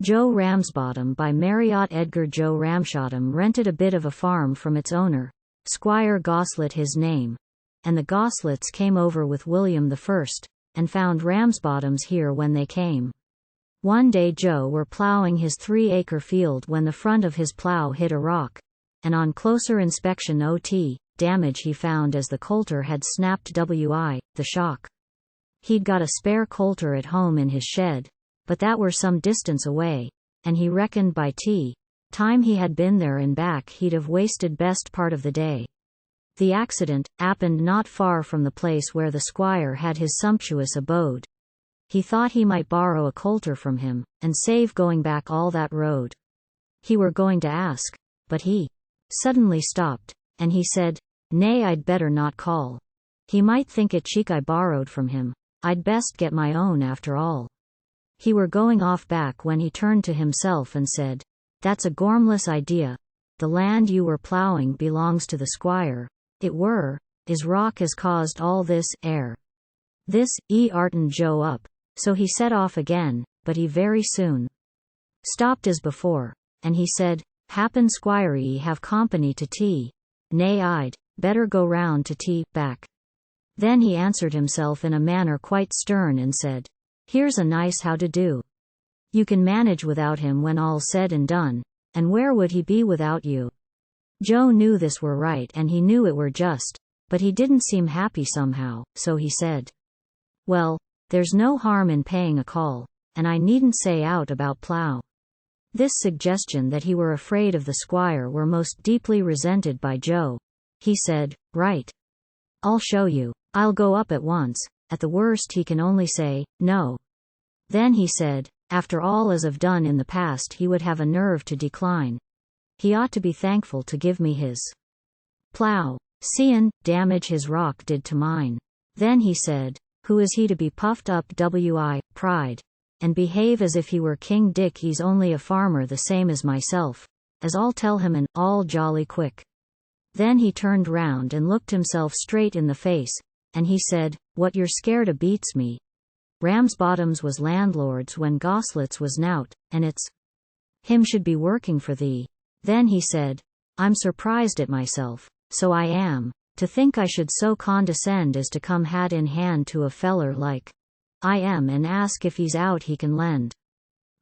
Joe Ramsbottom by Marriott. Edgar. Joe Ramshottom rented a bit of a farm from its owner, Squire Goslett his name, and the Gosletts came over with William I, and found Ramsbottoms here when they came. One day Joe were ploughing his 3-acre field when the front of his plough hit a rock, and on closer inspection damage he found as the coulter had snapped the shock. He'd got a spare coulter at home in his shed, but that were some distance away, and he reckoned by time he had been there and back he'd have wasted best part of the day. The accident appened not far from the place where the squire had his sumptuous abode. He thought he might borrow a coulter from him, and save going back all that road. He were going to ask, but he suddenly stopped, and he said, "Nay, I'd better not call. He might think it cheek I borrowed from him. I'd best get my own after all." He were going off back when he turned to himself and said, "That's a gormless idea. The land you were ploughing belongs to the squire. It were, is rock as caused all this air." This artened Joe up, so he set off again, but he very soon stopped as before, and he said, "Happen squirey have company to tea. Nay, I'd better go round to tea back." Then he answered himself in a manner quite stern and said, "Here's a nice how to do. You can manage without him when all's said and done, and where would he be without you?" Joe knew this were right and he knew it were just, but he didn't seem happy somehow, so he said, "Well, there's no harm in paying a call, and I needn't say out about plough." This suggestion that he were afraid of the squire were most deeply resented by Joe. He said, "Right. I'll show you. I'll go up at once. At the worst he can only say, no." Then he said, after all as I've done in the past he would have a nerve to decline. He ought to be thankful to give me his plough, seein' damage his rock did to mine. Then he said, who is he to be puffed up pride, and behave as if he were King Dick? He's only a farmer the same as myself, as I'll tell him, and all jolly quick. Then he turned round and looked himself straight in the face, and he said, "What you're scared of beats me. Ramsbottoms was landlords when Gosletts was nowt, and it's him should be working for thee." Then he said, "I'm surprised at myself, so I am, to think I should so condescend as to come hat in hand to a feller like I am and ask if he's out he can lend."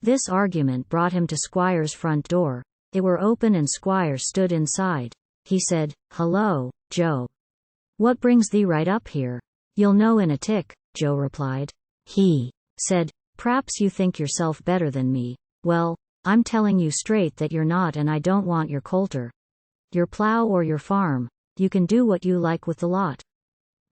This argument brought him to Squire's front door. It were open and Squire stood inside. He said, "Hello, Joe. What brings thee right up here?" "You'll know in a tick," Joe replied. He said, "P'raps you think yourself better than me. Well, I'm telling you straight that you're not, and I don't want your coulter, your plough or your farm. You can do what you like with the lot."